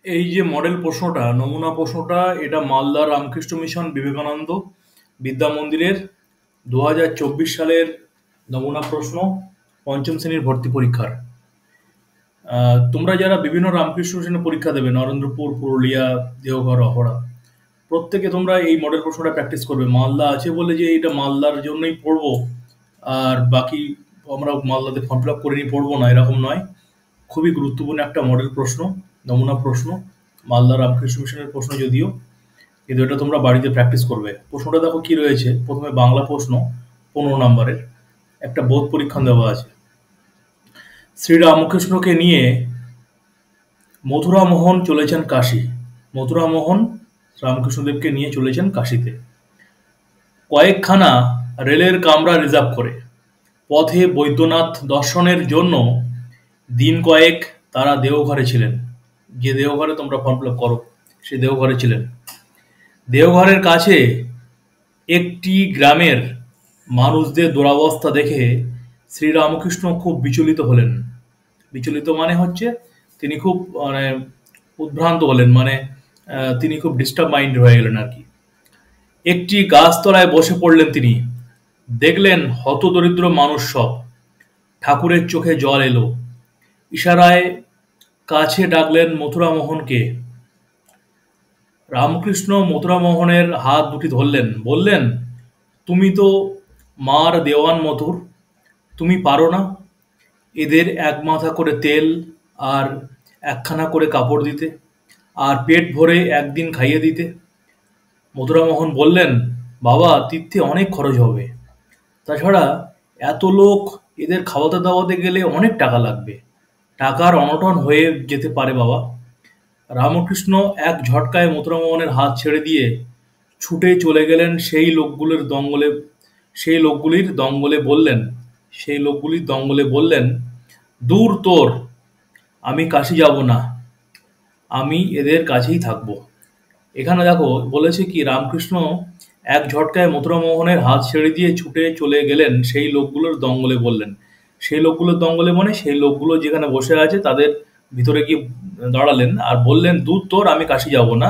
এই যে মডেল প্রশ্নটা, নমুনা প্রশ্নটা, এটা মালদা রামকৃষ্ণ মিশন বিবেকানন্দ বিদ্যা মন্দিরের 2024 সালের নমুনা প্রশ্ন, পঞ্চম শ্রেণীর ভর্তি পরীক্ষার। তোমরা যারা বিভিন্ন রামকৃষ্ণ মিশনে পরীক্ষা দেবে, নরেন্দ্রপুর, পুরুলিয়া, দেওঘর, অহরা, প্রত্যেকে তোমরা এই মডেল প্রশ্নটা প্র্যাকটিস করবে। মালদা আছে বলে যে এটা মালদার জন্যই পড়বো আর বাকি আমরা মালদাতে ফর্ম ফিল আপ করে নিয়ে পড়বো না, এরকম নয়। খুবই গুরুত্বপূর্ণ একটা মডেল প্রশ্ন, নমুনা প্রশ্ন, মালদা রামকৃষ্ণ মিশনের প্রশ্ন যদিও, কিন্তু এটা তোমরা বাড়িতে প্র্যাকটিস করবে। প্রশ্নটা দেখো কি রয়েছে। প্রথমে বাংলা প্রশ্ন, 15 নম্বরের একটা বোধ পরীক্ষণ দেওয়া আছে। শ্রীরামকৃষ্ণকে নিয়ে মথুরামোহন চলেছেন কাশী। মথুরামোহন রামকৃষ্ণদেবকে নিয়ে চলেছেন কাশীতে। কয়েকখানা রেলের কামরা রিজার্ভ করে পথে বৈদ্যনাথ দর্শনের জন্য দিন কয়েক তারা দেওঘরে ছিলেন। যে দেওঘরে তোমরা ফর্ম ফিল আপ করো, সে দেওঘরে ছিলেন। দেওঘরের কাছে একটি গ্রামের মানুষদের দুরবস্থা দেখে শ্রীরামকৃষ্ণ খুব বিচলিত হলেন। বিচলিত মানে হচ্ছে তিনি খুব উদ্ভ্রান্ত হলেন, তিনি খুব ডিস্টার্ব মাইন্ড হয়ে গেলেন আর কি। একটি গাছতলায় বসে পড়লেন তিনি। দেখলেন হতদরিদ্র মানুষ সব। ঠাকুরের চোখে জল এলো। ইশারায় কাছে ডাকলেন মথুরামোহনকে। রামকৃষ্ণ মথুরামোহনের হাত দুটি ধরলেন, বললেন, তুমি তো মার দেওয়ান মথুর, তুমি পারো না এদের এক মাথা করে তেল আর একখানা করে কাপড় দিতে, আর পেট ভরে একদিন খাইয়ে দিতে? মথুরামোহন বললেন, বাবা, তীর্থে অনেক খরচ হবে, তাছাড়া এত লোক এদের খাওয়াতে দাওয়াতে গেলে অনেক টাকা লাগবে, টাকার অনটন হয়ে যেতে পারে বাবা। রামকৃষ্ণ এক ঝটকায় মথুরামোহনের হাত ছেড়ে দিয়ে ছুটে চলে গেলেন সেই লোকগুলির দঙ্গলে বললেন, দূর তোর, আমি কাশী যাব না, আমি এদের কাছেই থাকবো। এখানে দেখো বলেছে কি, রামকৃষ্ণ এক ঝটকায় মথুরামোহনের হাত ছেড়ে দিয়ে ছুটে চলে গেলেন সেই লোকগুলোর দঙ্গলে বললেন। সেই লোকগুলোর দঙ্গলে মানে সেই লোকগুলো যেখানে বসে আছে তাদের ভিতরে গিয়ে দাঁড়ালেন আর বললেন, দূর তোর, আমি কাশী যাব না,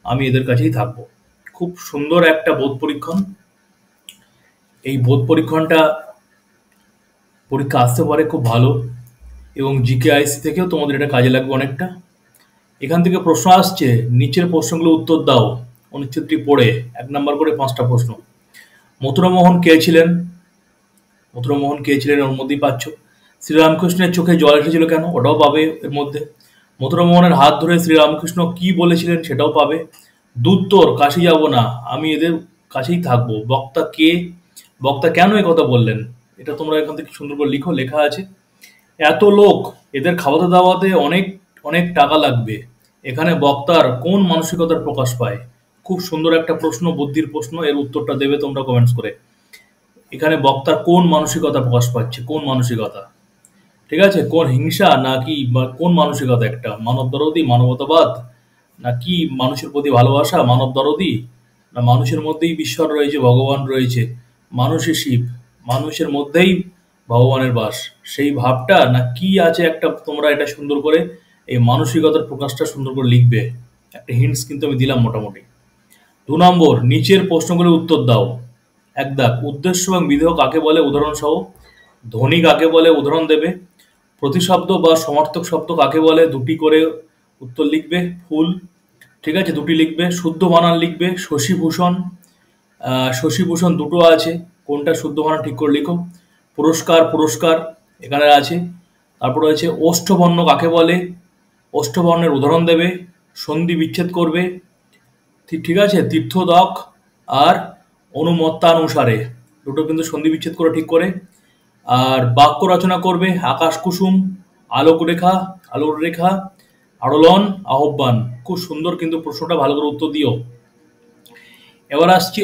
আমি এদের কাছেই থাকবো। খুব সুন্দর একটা বোধ পরীক্ষণ। এই বোধ পরীক্ষণটা পরীক্ষা আসতে পারে খুব ভালো, এবং জিকেআইসি থেকেও তোমাদের এটা কাজে লাগবে অনেকটা। এখান থেকে প্রশ্ন আসছে, নিচের প্রশ্নগুলো উত্তর দাও। অনুচ্ছেদটি পড়ে 1 নম্বর করে 5টা প্রশ্ন। মথুরামোহন কে ছিলেন? মথুরামোহন কে ছিলেন ওর মধ্যেই পাচ্ছ। শ্রীরামকৃষ্ণের চোখে জল এসেছিল কেন? ওটাও পাবে এর মধ্যে। মথুরামোহনের হাত ধরে শ্রীরামকৃষ্ণ কি বলেছিলেন সেটাও পাবে। দূর, কাশী যাব না, আমি এদের কাছেই থাকবো। বক্তা কে? বক্তা কেন এই কথা বললেন? এটা তোমরা এখান থেকে সুন্দর করে লিখো, লেখা আছে। এত লোক, এদের খাওয়াতে দাওয়াতে অনেক অনেক টাকা লাগবে। এখানে বক্তার কোন মানসিকতার প্রকাশ পায়? খুব সুন্দর একটা প্রশ্ন, বুদ্ধির প্রশ্ন। এর উত্তরটা দেবে তোমরা কমেন্টস করে। এখানে বক্তার কোন মানসিকতা প্রকাশ পাচ্ছে? কোন মানসিকতা? ঠিক আছে, কোন হিংসা নাকি বা কোন মানসিকতা? একটা মানব দরদি, মানবতাবাদ, নাকি মানুষের প্রতি ভালোবাসা, মানব দরদি, না মানুষের মধ্যেই ঈশ্বর রয়েছে, ভগবান রয়েছে, মানুষই শিব, মানুষের মধ্যেই ভগবানের বাস, সেই ভাবটা, না কি আছে একটা? তোমরা এটা সুন্দর করে এই মানসিকতার প্রকাশটা সুন্দর করে লিখবে। একটা হিন্টস কিন্তু আমি দিলাম মোটামুটি। 2 নম্বর, নিচের প্রশ্নগুলোর উত্তর দাও। 1 দাগ, উদ্দেশ্য এবং বিধেয় কাকে বলে উদাহরণ সহ। ধ্বনি কাকে বলে উদাহরণ দেবে। প্রতিশব্দ বা সমার্থক শব্দ কাকে বলে 2টি করে উত্তর লিখবে। ফুল, ঠিক আছে, 2টি লিখবে। শুদ্ধ বানান লিখবে। শশীভূষণ, শশীভূষণ 2টো আছে, কোনটা শুদ্ধ বানান ঠিক করে লিখো। পুরস্কার এখানে আছে। তারপরে আছে ওষ্ঠবর্ণ কাকে বলে, ওষ্ঠবর্ণের উদাহরণ দেবে। সন্ধি বিচ্ছেদ করবে, ঠিক আছে। তীর্থদক আর অনুমত্তানুসারে, দুটো কিন্তু সন্ধি বিচ্ছেদ করে ঠিক করে। আর বাক্য রচনা করবে। আকাশ কুসুম, আলোর রেখা, আড়লন, আহ্বান। খুব সুন্দর কিন্তু প্রশ্নটা, ভালো করে উত্তর দিও। এবার আসছি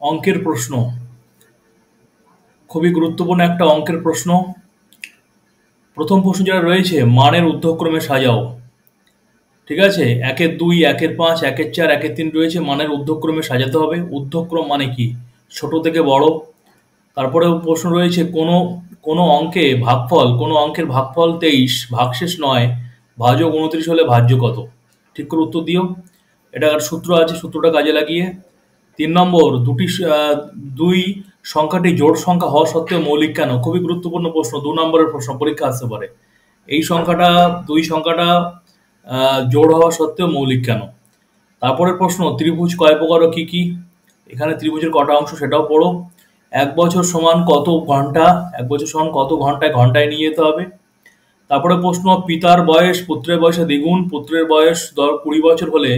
অঙ্কের প্রশ্ন। খুবই গুরুত্বপূর্ণ একটা অঙ্কের প্রশ্ন। প্রথম প্রশ্ন যেটা রয়েছে, মানের ঊর্ধ্বক্রমে সাজাও। ঠিক আছে, 1-এর 2, 1-এর 5, 1-এর 4, 1-এর 3 রয়েছে, মানের ঊর্ধ্বক্রমে সাজাতে হবে। ঊর্ধ্বক্রম মানে কি? ছোট থেকে বড়। তারপরে প্রশ্ন রয়েছে, কোনো অঙ্কের ভাগফল 23 ভাগশেষ নয়, ভাজক 29 হলে ভাজ্য কত? ঠিক করে উত্তর দিও। এটার সূত্র আছে, সূত্রটা কাজে লাগিয়ে। 3 নম্বর, দুই সংখ্যাটি জোড় সংখ্যা হওয়া সত্ত্বেও মৌলিক কেন? খুবই গুরুত্বপূর্ণ প্রশ্ন, 2 নম্বরের প্রশ্ন, পরীক্ষা আসতে পারে। এই সংখ্যাটা, দুই সংখ্যাটা জোড় হওয়া সত্ত্বেও মৌলিক কেন? তারপরের প্রশ্ন, ত্রিভুজ কয় প্রকার ও কি কি? এখানে ত্রিভুজের কটা অংশ সেটাও পড়ো। 1 বছর সমান কত ঘন্টা? 1 বছর সমান কত ঘন্টায়? ঘন্টায় নিয়ে যেতে হবে। তারপরে প্রশ্ন, পিতার বয়স পুত্রের বয়সে দ্বিগুণ, পুত্রের বয়স 20 বছর হলে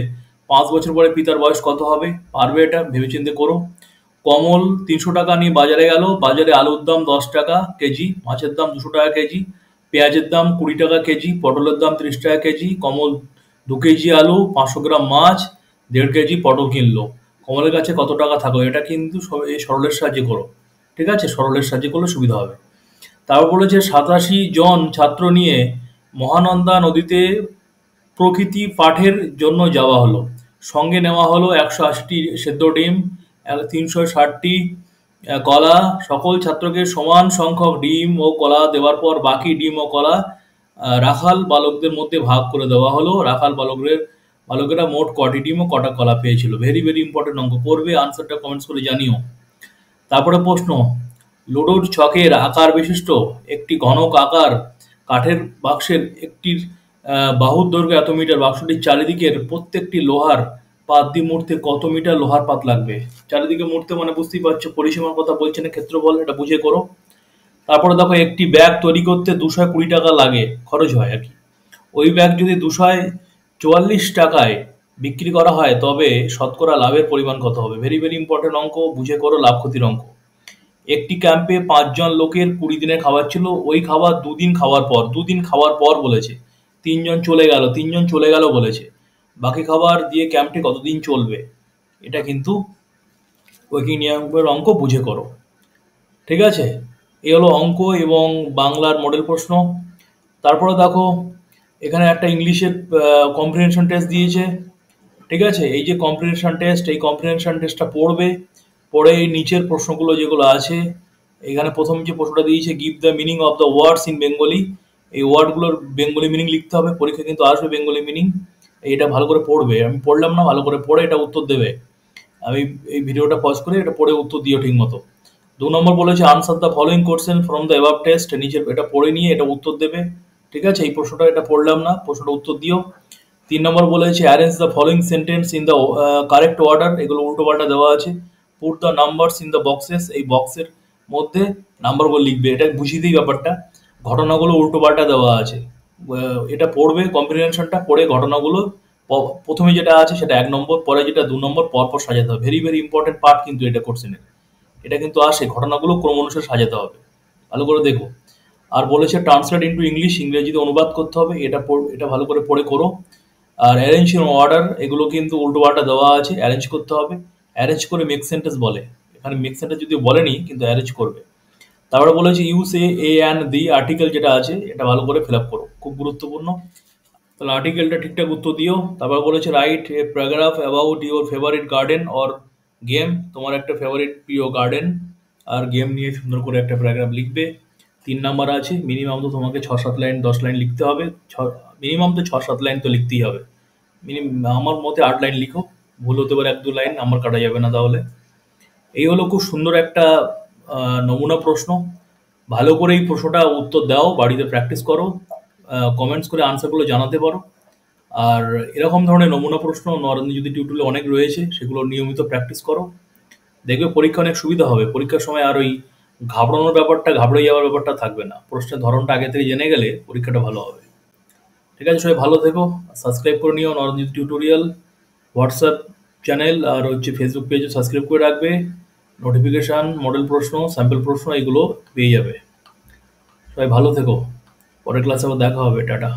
5 বছর পরে পিতার বয়স কত হবে? পারবে এটা? ভেবেচিন্তে করো। কমল 300 টাকা নিয়ে বাজারে গেল, বাজারে আলুর দাম 10 টাকা কেজি, মাছের দাম 200 টাকা কেজি, পেঁয়াজের দাম 20 টাকা কেজি, পটলের দাম 30 টাকা কেজি। কমল 2 কেজি আলু, 500 গ্রাম মাছ, 1.5 কেজি পটল কিনলো। কমলের কাছে কত টাকা থাকলো? এটা কিন্তু এই সরলের সাহায্যে করো। ঠিক আছে, সরলের সাহায্যে করলে সুবিধা হবে। তারপর বলেছে 87 জন ছাত্র নিয়ে মহানন্দা নদীতে প্রকৃতি পাঠের জন্য যাওয়া হলো। সঙ্গে নেওয়া হলো 180টি সেদ্ধ ডিম, 360টি কলা। সকল ছাত্রকে সমান সংখ্যক ডিম ও কলা দেওয়ার পর বাকি ডিম ও কলা রাখাল বালকদের মধ্যে ভাগ করে দেওয়া হলো। রাখাল বালকেরা মোট কটি ডিম ও কটা কলা পেয়েছিল? ভেরি ভেরি ইম্পর্টেন্ট অঙ্ক, করবে, আনসারটা কমেন্টস করে জানিও। তারপরে প্রশ্ন, লুডোর ছকের আকার বিশিষ্ট একটি ঘনক আকার কাঠের বাক্সের একটির বাহুর দৈর্ঘ্য এত মিটার, বাক্সটির চারিদিকের প্রত্যেকটি লোহার পাত দিয়ে মুড়তে কত মিটার লোহার পাত লাগবে? চারিদিকে মুড়তে মানে বুঝতেই পারছো পরিসীমার কথা বলছে না, ক্ষেত্রফল, এটা বুঝে করো। তারপরে দেখো, একটি ব্যাগ তৈরি করতে 220 টাকা লাগে, খরচ হয় আর কি। ওই ব্যাগ যদি 244 টাকায় বিক্রি করা হয় তবে শতকরা লাভের পরিমাণ কত হবে? ভেরি ভেরি ইম্পর্টেন্ট অঙ্ক, বুঝে করো, লাভ ক্ষতির অঙ্ক। একটি ক্যাম্পে 5 জন লোকের 20 দিনের খাবার ছিল। ওই খাবার 2 দিন খাওয়ার পর বলেছে 3 জন চলে গেল বলেছে। বাকি খাবার দিয়ে ক্যাম্পটি কতদিন চলবে? এটা কিন্তু ওয়েকিং নিয়মের অঙ্ক, বুঝে করো। ঠিক আছে, এই হলো অঙ্ক এবং বাংলার মডেল প্রশ্ন। তারপরে দেখো, এখানে একটা ইংলিশের কম্প্রিহেনশন টেস্ট দিয়েছে। ঠিক আছে, এই যে কম্প্রিহেনশন টেস্ট, এই কম্প্রিহেনশন টেস্টটা পড়বে, পড়ে এই নিচের প্রশ্নগুলো যেগুলো আছে, এখানে প্রথম যে প্রশ্নটা দিয়েছে, give the meaning of the words in Bengali. এই ওয়ার্ডগুলোর বেঙ্গলি মিনিং লিখতে হবে, পরীক্ষা কিন্তু আসবে বেঙ্গলি মিনিং। এটা ভালো করে পড়বে, আমি পড়লাম না, ভালো করে পড়ে এটা উত্তর দেবে। আমি এই ভিডিওটা পজ করে এটা পড়ে উত্তর দিও ঠিক মতো। 2 নম্বর বলেছে answer the following question from the above test, নিচের এটা পড়ে নিয়ে এটা উত্তর দেবে। ঠিক আছে, এই প্রশ্নটা এটা পড়লাম না, প্রশ্নটা উত্তর দিও। 3 নম্বর বলেছে arrange the following sentence in the correct order, এগুলো উল্টো পাল্টা দেওয়া আছে। Put the numbers in the boxes, এই বক্সের মধ্যে নাম্বারগুলো লিখবে। এটা বুঝিয়ে দিই ব্যাপারটা, ঘটনাগুলো উল্টো পাল্টা দেওয়া আছে। এটা পড়বে, কম্প্রিহেনশনটা পড়ে ঘটনাগুলো প্রথমে যেটা আছে সেটা 1 নম্বর, পরে যেটা 2 নম্বর, পরপর সাজাতে হবে। ভেরি ভেরি ইম্পর্টেন্ট পার্ট কিন্তু এটা কোশ্চেনের, এটা কিন্তু আসে, ঘটনাগুলো ক্রম অনুসারে সাজাতে হবে, ভালো করে দেখো। আর বলেছে ট্রান্সলেট ইন্টু ইংলিশ, ইংরেজিতে অনুবাদ করতে হবে, এটা ভালো করে পড়ে করো। আর অ্যারেঞ্জ ইন অর্ডার, এগুলো কিন্তু উল্টো পাল্টা দেওয়া আছে, অ্যারেঞ্জ করতে হবে। অ্যারেঞ্জ করে মেক সেন্টেন্স বলে, এখানে মেক সেন্টেন্স যদি বলেনি কিন্তু অ্যারেঞ্জ করবে। তারপরে বলেছে use a and the article, যেটা আছে এটা ভালো করে ফিল আপ করো, খুব গুরুত্বপূর্ণ। তাহলে আর্টিকেলটা ঠিকঠাক উত্তর দিও। তারপর বলেছে write a paragraph about your favourite garden or game, তোমার একটা ফেভারিট প্রিয় গার্ডেন আর গেম নিয়ে সুন্দর করে একটা প্যারাগ্রাফ লিখবে। 3 নাম্বার আছে, মিনিমাম তো তোমাকে 6-7 লাইন 10 লাইন লিখতে হবে, মিনিমাম তো 6-7 লাইন তো লিখতেই হবে। আমার মতে 8 লাইন লিখো, ভুল হতে পারে 1-2 লাইন, নাম্বার কাটা যাবে না তাহলে। এই হলো খুব সুন্দর একটা নমুনা প্রশ্ন, ভালো করে এই প্রশ্নটা উত্তর দাও, বাড়িতে প্র্যাকটিস করো, কমেন্টস করে আনসারগুলো জানাতে পারো। আর এরকম ধরনের নমুনা প্রশ্ন নরেন্দ্র জ্যোতি টিউটোরিয়ালে অনেক রয়েছে, সেগুলো নিয়মিত প্র্যাকটিস করো, দেখবে পরীক্ষা অনেক সুবিধা হবে। পরীক্ষার সময় আর ওই ঘাবড়ে যাওয়ার ব্যাপারটা থাকবে না, প্রশ্নের ধরনটা আগে থেকে জেনে গেলে পরীক্ষাটা ভালো হবে। ঠিক আছে, সবাই ভালো থেকো, সাবস্ক্রাইব করে নিও নরেন্দ্র জ্যোতি টিউটোরিয়াল, হোয়াটসঅ্যাপ চ্যানেল আর ফেসবুক পেজও সাবস্ক্রাইব করে রাখবে, নোটিফিকেশান, মডেল প্রশ্ন, স্যাম্পল প্রশ্ন এগুলো পেয়ে যাবে। সবাই ভালো থেকো, পরের ক্লাসে আবার দেখা হবে, টাটা।